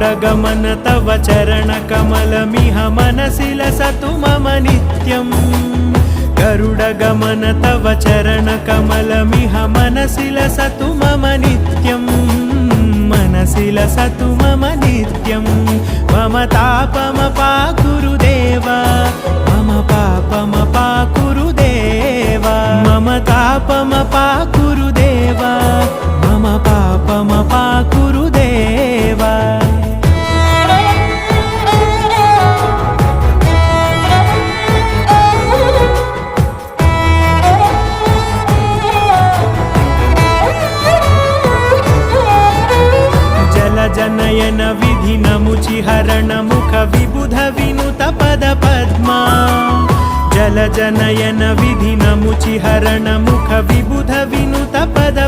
गरुडगमन तव चरणकमलमिह मनसि लसतु मम नित्यम् गरुडगमन तव चरणकमलमिह मनसि लसतु मम नित्यम् मनसि लसतु मम नित्यं मम तापमपाकुरुदेव मम पापमपाकुरुदेव मम तापमपाकुरुदेव मम पापमपाकुरुदेव जनयन विधि नमुचिहरण मुख विबुध विनुत पद पद्मा जल जनयन विधि नमुचिहरण मुख विबुध विनुत पद